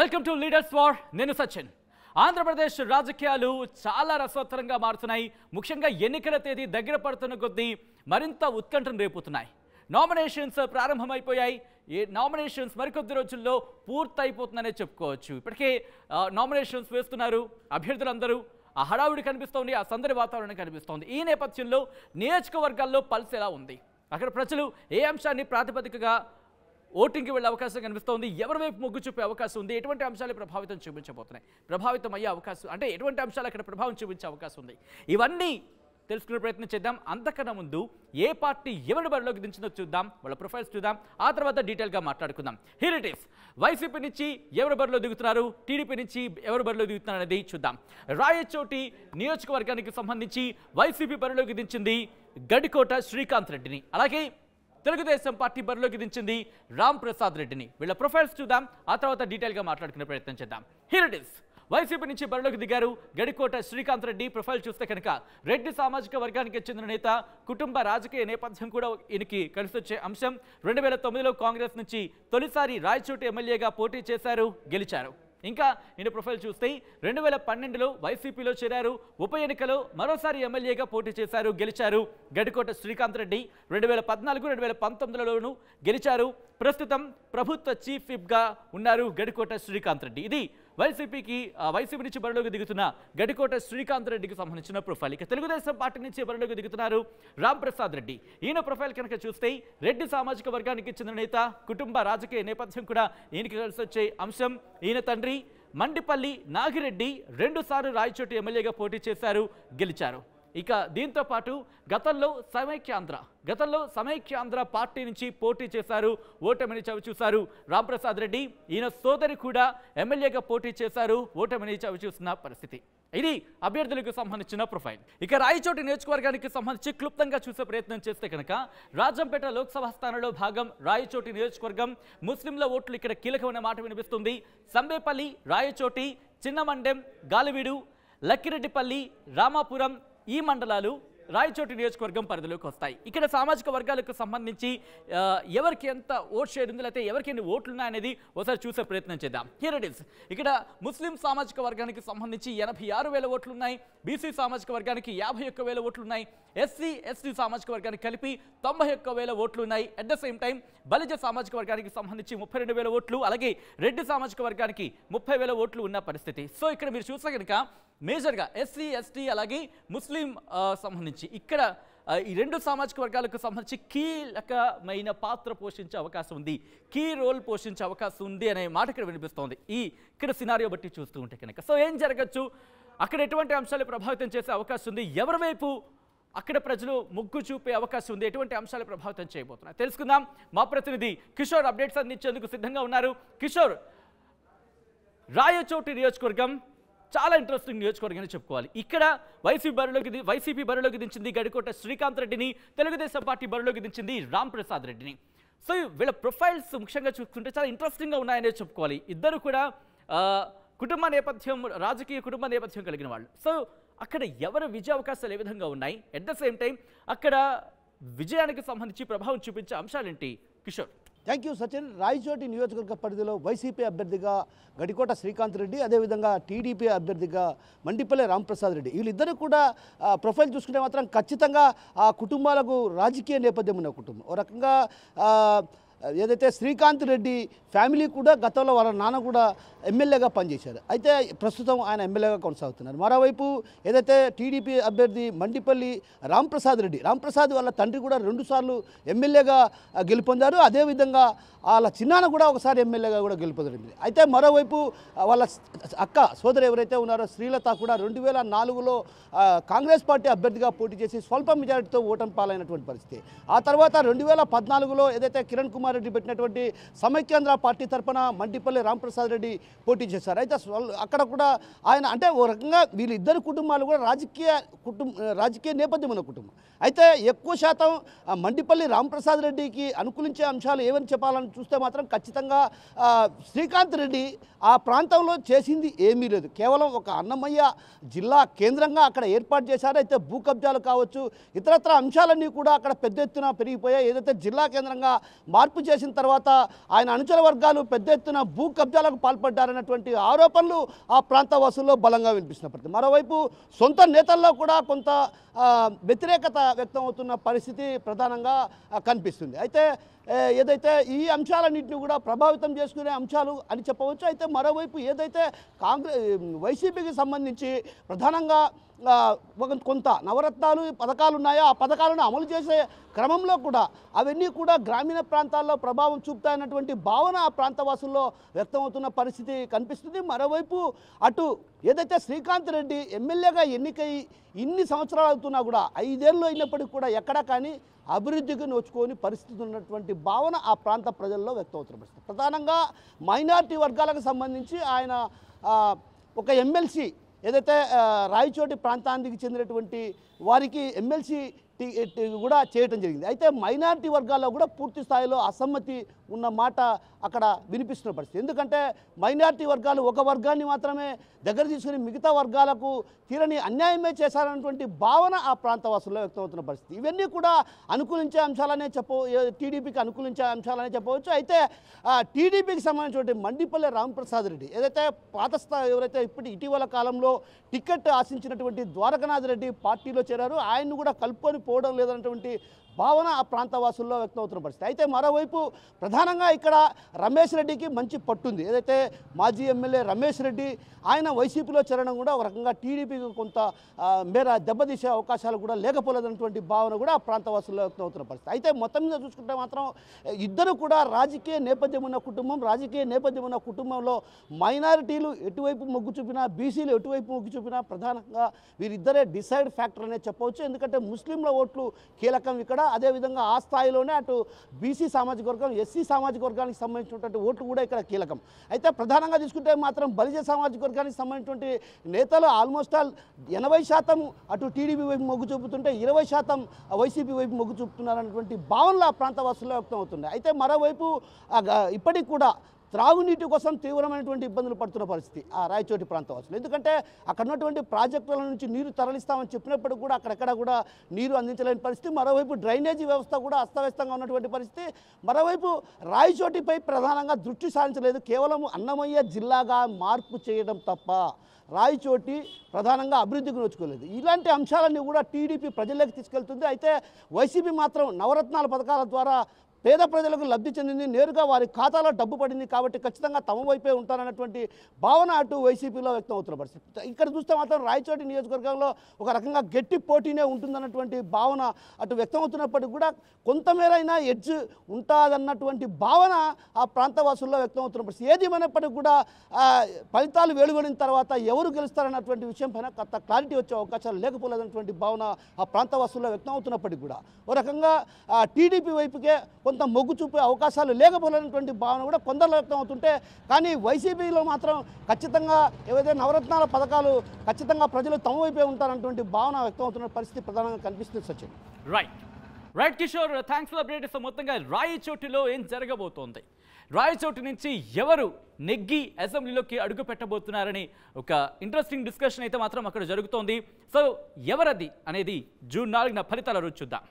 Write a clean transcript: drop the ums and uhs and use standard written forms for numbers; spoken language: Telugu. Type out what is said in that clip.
Welcome to leaders war. నేను సచిన్. ఆంధ్రప్రదేశ్ రాజకీయాలు చాలా రసవత్తరంగా మారుతున్నాయి. ముఖ్యంగా ఎన్నికల తేదీ దగ్గర పడుతున్న కొద్దీ మరింత ఉత్కంఠను రేపుతున్నాయి. నామినేషన్స్ ప్రారంభమైపోయాయి. ఈ నామినేషన్స్ మరికొద్ది రోజుల్లో పూర్తయిపోతుందనే చెప్పుకోవచ్చు. ఇప్పటికే నామినేషన్స్ వేస్తున్నారు అభ్యర్థులందరూ. ఆ హడావుడి కనిపిస్తోంది, ఆ సందడి వాతావరణం కనిపిస్తోంది. ఈ నేపథ్యంలో నియోజకవర్గాల్లో పల్స్ ఎలా ఉంది, అక్కడ ప్రజలు ఏ అంశాన్ని ప్రాతిపదికగా ఓటింగ్కి వెళ్ళే అవకాశం కనిపిస్తోంది, ఎవరి వైపు మొగ్గు చూపే అవకాశం ఉంది, ఎటువంటి అంశాలు ప్రభావితం చూపించబోతున్నాయి, ప్రభావితం అయ్యే అవకాశం అంటే ఎటువంటి అంశాలు అక్కడ ప్రభావం చూపించే అవకాశం ఉంది, ఇవన్నీ తెలుసుకునే ప్రయత్నం చేద్దాం. అంతకన్నా ముందు ఏ పార్టీ ఎవరి బరిలోకి దించిందో చూద్దాం, వాళ్ళ ప్రొఫైల్స్ చూద్దాం, ఆ తర్వాత డీటెయిల్గా మాట్లాడుకుందాం. Here it is. వైసీపీ నుంచి ఎవరు బరిలో దిగుతున్నారు, టీడీపీ నుంచి ఎవరు బరిలో దిగుతున్నారు అనేది చూద్దాం. రాయచోటి నియోజకవర్గానికి సంబంధించి వైసీపీ బరిలోకి దించింది గడికోట శ్రీకాంత్ రెడ్డిని, అలాగే తెలుగుదేశం పార్టీ బరిలోకి దించింది రామ్ ప్రసాద్ రెడ్డిని. వీళ్ళ ప్రొఫైల్స్ చూద్దాం, ఆ తర్వాత డీటెయిల్గా మాట్లాడుకునే ప్రయత్నం చేద్దాం. Here it is. వైసీపీ నుంచి బరిలోకి దిగారు గడికోట శ్రీకాంత్ రెడ్డి. ప్రొఫైల్ చూస్తే కనుక రెడ్డి సామాజిక వర్గానికి చెందిన నేత, కుటుంబ రాజకీయ నేపథ్యం కూడా ఈయనకి కలిసొచ్చే అంశం. 2009లో కాంగ్రెస్ నుంచి తొలిసారి రాయచోటి ఎమ్మెల్యేగా పోటీ చేశారు, గెలిచారు. ఇంకా ఈయన ప్రొఫైల్ చూస్తే 2012లో వైసీపీలో చేరారు, ఉప ఎన్నికలో మరోసారి ఎమ్మెల్యేగా పోటీ చేశారు, గెలిచారు. గడికోట శ్రీకాంత్ రెడ్డి 2014, 2019లోనూ గెలిచారు. ప్రస్తుతం ప్రభుత్వ చీఫ్ విప్గా ఉన్నారు గడికోట శ్రీకాంత్ రెడ్డి. ఇది వైసీపీ నుంచి బరిలోకి దిగుతున్న గడికోట శ్రీకాంత్ రెడ్డికి సంబంధించిన ప్రొఫైల్. ఇక తెలుగుదేశం పార్టీ నుంచి బరిలోకి దిగుతున్నారు రామ్ ప్రసాద్ రెడ్డి. ఈయన ప్రొఫైల్ కనుక చూస్తే రెడ్డి సామాజిక వర్గానికి చెందిన నేత, కుటుంబ రాజకీయ నేపథ్యం కూడా ఈయనకి కలిసి వచ్చే అంశం. ఈయన తండ్రి మండిపల్లి నాగిరెడ్డి 2 సార్లు రాయచోటి ఎమ్మెల్యేగా పోటీ చేశారు, గెలిచారు. ఇక దీంతో పాటు గతంలో సమైక్యాంధ్ర పార్టీ నుంచి పోటీ చేశారు, ఓటమిని చవిచూశారు రాంప్రసాద్ రెడ్డి. ఈయన సోదరి కూడా ఎమ్మెల్యేగా పోటీ చేశారు, ఓటమిని చవిచూసిన పరిస్థితి. ఇది అభ్యర్థులకు సంబంధించిన ప్రొఫైల్. ఇక రాయచోటి నియోజకవర్గానికి సంబంధించి క్లుప్తంగా చూసే ప్రయత్నం చేస్తే కనుక రాజంపేట లోక్సభ స్థానంలో భాగం రాయచోటి నియోజకవర్గం. ముస్లింల ఓట్లు ఇక్కడ కీలకమైన మాట వినిపిస్తుంది. సంబేపల్లి, రాయచోటి, చిన్నమండెం, గాలివీడు, లక్కిరెడ్డిపల్లి, రామాపురం ఈ మండలాలు రాయచోటి నియోజకవర్గం పరిధిలోకి వస్తాయి. ఇక్కడ సామాజిక వర్గాలకు సంబంధించి ఎవరికి ఎంత ఓట్ షేర్ ఉంది, లేకపోతే ఎవరికి ఎన్ని ఓట్లు ఉన్నాయనేది ఒకసారి చూసే ప్రయత్నం చేద్దాం. Here it is. ఇక్కడ ముస్లిం సామాజిక వర్గానికి సంబంధించి 86,000 ఓట్లు ఉన్నాయి, బీసీ సామాజిక వర్గానికి 51,000 ఓట్లు ఉన్నాయి, ఎస్సీ ఎస్టీ సామాజిక వర్గానికి కలిపి 91,000 ఓట్లు ఉన్నాయి. At the same time Balija సామాజిక వర్గానికి సంబంధించి 32,000 ఓట్లు, అలాగే రెడ్డి సామాజిక వర్గానికి 30,000 ఓట్లు ఉన్న పరిస్థితి. సో ఇక్కడ మీరు చూస్తే కనుక మేజర్గా ఎస్సీ ఎస్టీ అలాగే ముస్లిం సంబంధించి ఇక్కడ ఈ 2 సామాజిక వర్గాలకు సంబంధించి కీలకమైన పాత్ర పోషించే అవకాశం ఉంది, కీ రోల్ పోషించే అవకాశం ఉంది అనే మాట ఇక్కడ వినిపిస్తోంది ఇక్కడ సినారియో బట్టి చూస్తూ ఉంటే కనుక. సో ఏం జరగచ్చు, అక్కడ ఎటువంటి అంశాలు ప్రభావితం చేసే అవకాశం ఉంది, ఎవరి వైపు అక్కడ ప్రజలు మొగ్గు చూపే అవకాశం ఉంది, ఎటువంటి అంశాలు ప్రభావితం చేయబోతున్నాయి తెలుసుకుందాం. మా ప్రతినిధి కిషోర్ అప్డేట్స్ అందించేందుకు సిద్ధంగా ఉన్నారు. కిషోర్, రాయచోటి నియోజకవర్గం చాలా ఇంట్రెస్టింగ్ నియోజకవర్గం అని చెప్పుకోవాలి. ఇక్కడ వైసీపీ బరిలోకి దించింది గడికోట శ్రీకాంత్ రెడ్డిని, తెలుగుదేశం పార్టీ బరిలోకి దించింది రామ్ ప్రసాద్ రెడ్డిని. సో వీళ్ళ ప్రొఫైల్స్ ముఖ్యంగా చూస్తుంటే చాలా ఇంట్రెస్టింగ్గా ఉన్నాయనే చెప్పుకోవాలి. ఇద్దరు కూడా రాజకీయ కుటుంబ నేపథ్యం కలిగిన వాళ్ళు. సో అక్కడ ఎవరి విజయ అవకాశాలు ఏ విధంగా ఉన్నాయి, అట్ ద సేమ్ టైం అక్కడ విజయానికి సంబంధించి ప్రభావం చూపించే అంశాలేంటి కిషోర్? Thank you Sachin. రాయచోటి నియోజకవర్గ పరిధిలో వైసీపీ అభ్యర్థిగా గడికోట శ్రీకాంత్ రెడ్డి, అదేవిధంగా టీడీపీ అభ్యర్థిగా మండిపల్లి రాంప్రసాద్ రెడ్డి, వీళ్ళిద్దరూ కూడా ప్రొఫైల్ చూసుకుంటే మాత్రం ఖచ్చితంగా ఆ కుటుంబాలకు రాజకీయ నేపథ్యం ఉన్న కుటుంబం. ఓ రకంగా ఏదైతే శ్రీకాంత్ రెడ్డి ఫ్యామిలీ కూడా గతంలో వాళ్ళ నాన్న కూడా ఎమ్మెల్యేగా పనిచేశారు, అయితే ప్రస్తుతం ఆయన ఎమ్మెల్యేగా కొనసాగుతున్నారు. మరోవైపు ఏదైతే టీడీపీ అభ్యర్థి మండిపల్లి రాంప్రసాద్ వాళ్ళ తండ్రి కూడా 2 సార్లు ఎమ్మెల్యేగా గెలుపొందారు, అదేవిధంగా వాళ్ళ చిన్నాన్న కూడా ఒకసారి ఎమ్మెల్యేగా కూడా గెలుపొందింది. అయితే మరోవైపు వాళ్ళ సోదరు ఎవరైతే ఉన్నారో శ్రీలత కూడా 2004లో కాంగ్రెస్ పార్టీ అభ్యర్థిగా పోటీ చేసి స్వల్ప మెజారిటీతో ఓటమి పాలైనటువంటి పరిస్థితి. ఆ తర్వాత 2014లో ఏదైతే కిరణ్ కుమార్ రెడ్డి పెట్టినటువంటి సమైక్యాంధ్ర పార్టీ తరఫున మండిపల్లి రాంప్రసాద్ రెడ్డి పోటీ చేశారు. అయితే అక్కడ కూడా ఆయన అంటే ఓ రకంగా వీళ్ళిద్దరు కుటుంబాలు కూడా రాజకీయ నేపథ్యం ఉన్న కుటుంబం. అయితే ఎక్కువ శాతం మండిపల్లి రాంప్రసాద్ రెడ్డికి అనుకూలించే అంశాలు ఏమని చెప్పాలని చూస్తే మాత్రం ఖచ్చితంగా శ్రీకాంత్ రెడ్డి ఆ ప్రాంతంలో చేసింది ఏమీ లేదు, కేవలం ఒక అన్నమయ్య జిల్లా కేంద్రంగా అక్కడ ఏర్పాటు చేశారు. అయితే భూ కబ్జాలు కావచ్చు, ఇతరత్ర అంశాలన్నీ కూడా అక్కడ పెద్ద ఎత్తున పెరిగిపోయాయి. ఏదైతే జిల్లా కేంద్రంగా మార్పు మార్పు చేసిన తర్వాత ఆయన అనుచర వర్గాలు పెద్ద ఎత్తున భూ కబ్జాలకు పాల్పడ్డారన్నటువంటి ఆరోపణలు ఆ ప్రాంత వాసుల్లో బలంగా వినిపిస్తున్నప్పటికీ మరోవైపు సొంత నేతల్లో కూడా కొంత వ్యతిరేకత వ్యక్తం అవుతున్న పరిస్థితి ప్రధానంగా కనిపిస్తుంది. అయితే ఏదైతే ఈ అంశాలన్నింటినీ కూడా ప్రభావితం చేసుకునే అంశాలు అని చెప్పవచ్చు. అయితే మరోవైపు ఏదైతే వైసీపీకి సంబంధించి ప్రధానంగా కొంత నవరత్నాలు పథకాలు ఉన్నాయో ఆ పథకాలను అమలు చేసే క్రమంలో కూడా అవన్నీ కూడా గ్రామీణ ప్రాంతాల్లో ప్రభావం చూపుతాయన్నటువంటి భావన ఆ ప్రాంతవాసుల్లో వ్యక్తమవుతున్న పరిస్థితి కనిపిస్తుంది. మరోవైపు అటు ఏదైతే శ్రీకాంత్ రెడ్డి ఎమ్మెల్యేగా ఎన్నికై ఇన్ని సంవత్సరాలు అవుతున్నా కూడా 5 ఏళ్ళు అయినప్పటికీ కూడా ఎక్కడా కానీ అభివృద్ధికి నోచుకొని పరిస్థితి ఉన్నటువంటి భావన ఆ ప్రాంత ప్రజల్లో వ్యక్తమవుతున్న పరిస్థితి. ప్రధానంగా మైనారిటీ వర్గాలకు సంబంధించి ఆయన ఒక ఎమ్మెల్సీ ఏదైతే రాయచోటి ప్రాంతానికి చెందినటువంటి వారికి ఎమ్మెల్సీ కూడా చేయటం జరిగింది. అయితే మైనారిటీ వర్గాల్లో కూడా పూర్తి స్థాయిలో అసమ్మతి ఉన్న మాట అక్కడ వినిపిస్తున్న పరిస్థితి. ఎందుకంటే మైనారిటీ వర్గాలు ఒక వర్గాన్ని మాత్రమే దగ్గర తీసుకుని మిగతా వర్గాలకు తీరని అన్యాయమే చేశారన్నటువంటి భావన ఆ ప్రాంతవాసుల్లో వ్యక్తమవుతున్న పరిస్థితి. ఇవన్నీ కూడా అనుకూలించే అంశాలనే టీడీపీకి అనుకూలించే అంశాలనే చెప్పవచ్చు. అయితే టీడీపీకి సంబంధించినటువంటి మండిపల్లి రామప్రసాద్ రెడ్డి ఏదైతే ఎవరైతే ఇటీవల కాలంలో టికెట్ ఆశించినటువంటి ద్వారకనాథ్ రెడ్డి పార్టీలో చేరారు, ఆయన్ని కూడా కలుపుకొని పోవడం లేదన్నటువంటి భావన ఆ ప్రాంతవాసుల్లో వ్యక్తమవుతున్న పరిస్థితి. అయితే మరోవైపు ప్రధానంగా ఇక్కడ రమేష్ రెడ్డికి మంచి పట్టుంది. ఏదైతే మాజీ ఎమ్మెల్యే రమేష్ రెడ్డి ఆయన వైసీపీలో చేరడం కూడా ఒక రకంగా టీడీపీకి కొంత మేర దెబ్బతీసే అవకాశాలు కూడా లేకపోలేదన్నటువంటి భావన కూడా ఆ ప్రాంతవాసుల్లో వ్యక్తమవుతున్న పరిస్థితి. అయితే మొత్తం మీద చూసుకుంటే మాత్రం ఇద్దరు కూడా రాజకీయ నేపథ్యం ఉన్న కుటుంబంలో మైనారిటీలు ఎటువైపు మొగ్గు చూపినా బీసీలు ఎటువైపు మొగ్గు చూపినా ప్రధానంగా వీరిద్దరే డిసైడ్ ఫ్యాక్టర్ అనే చెప్పవచ్చు. ఎందుకంటే ముస్లింల ఓట్లు కీలకం ఇక్కడ. అదేవిధంగా ఆ స్థాయిలోనే అటు బీసీ సామాజిక వర్గం ఎస్సీ సామాజిక వర్గానికి సంబంధించినటువంటి ఓట్లు కూడా ఇక్కడ కీలకం. అయితే ప్రధానంగా తీసుకుంటే మాత్రం బలిజ సామాజిక వర్గానికి సంబంధించినటువంటి నేతలు ఆల్మోస్ట్ ఆల్ 80% అటు టీడీపీ వైపు మొగ్గు చూపుతుంటే 20% వైసీపీ వైపు మొగ్గు చూపుతున్నారన్నటువంటి భావనలు ఆ ప్రాంతవాసుల్లో వ్యక్తం అవుతున్నాయి. అయితే మరోవైపు ఇప్పటికి కూడా త్రాగునీటి కోసం తీవ్రమైనటువంటి ఇబ్బందులు పడుతున్న పరిస్థితి ఆ రాయచోటి ప్రాంతవాసులు. ఎందుకంటే అక్కడ ఉన్నటువంటి ప్రాజెక్టుల నుంచి నీరు తరలిస్తామని చెప్పినప్పటికీ కూడా అక్కడెక్కడ కూడా నీరు అందించలేని పరిస్థితి. మరోవైపు డ్రైనేజీ వ్యవస్థ కూడా అస్తవ్యస్తంగా ఉన్నటువంటి పరిస్థితి. మరోవైపు రాయచోటిపై ప్రధానంగా దృష్టి సారించలేదు. కేవలం అన్నమయ్య జిల్లాగా మార్పు చేయడం తప్ప రాయచోటి ప్రధానంగా అభివృద్ధికి నోచుకోలేదు. ఇలాంటి అంశాలన్నీ కూడా టీడీపీ ప్రజల్లోకి తీసుకెళ్తుంది. అయితే వైసీపీ మాత్రం నవరత్నాల పథకాల ద్వారా పేద ప్రజలకు లబ్ధి చెందింది, నేరుగా వారి ఖాతాలో డబ్బు పడింది కాబట్టి ఖచ్చితంగా తమ వైపే ఉంటారన్నటువంటి భావన అటు వైసీపీలో వ్యక్తం అవుతున్న పరిస్థితి. ఇక్కడ చూస్తే మాత్రం రాయచోటి నియోజకవర్గంలో ఒక రకంగా గట్టి పోటీనే ఉంటుందన్నటువంటి భావన అటు వ్యక్తం అవుతున్నప్పటికీ కూడా కొంతమేరైనా ఎడ్జ్ ఉంటుందన్నటువంటి భావన ఆ ప్రాంతవాసుల్లో వ్యక్తం అవుతున్న పరిస్థితి. ఏది ఏమైనప్పటికీ కూడా ఫలితాలు వెలువడిన తర్వాత ఎవరు గెలుస్తారన్నటువంటి విషయం పైన కొంత క్లారిటీ వచ్చే అవకాశాలు లేకపోలేదన్నటువంటి భావన ఆ ప్రాంతవాసుల్లో వ్యక్తం అవుతున్నప్పటికీ కూడా ఓ రకంగా టీడీపీ వైపుకే కొంత మొగ్గు చూపే అవకాశాలు లేకపోలేనటువంటి భావన కూడా కొందరు వ్యక్తం అవుతుంటే, కానీ వైసీపీలో మాత్రం ఖచ్చితంగా ఏవైతే నవరత్నాల పథకాలు ఖచ్చితంగా ప్రజలు తమ వైపే ఉంటారన్నటువంటి భావన వ్యక్తం అవుతున్న పరిస్థితి ప్రధానంగా కనిపిస్తుంది. Sachin right Kishore, thanks for update. మొత్తంగా రాయచోటిలో ఏం జరగబోతోంది, రాయచోటి నుంచి ఎవరు నెగ్గి అసెంబ్లీలోకి అడుగు పెట్టబోతున్నారని ఒక ఇంట్రెస్టింగ్ డిస్కషన్ అయితే మాత్రం అక్కడ జరుగుతోంది. సో ఎవరది అనేది జూన్ 4న ఫలితాల రోజు చూద్దాం.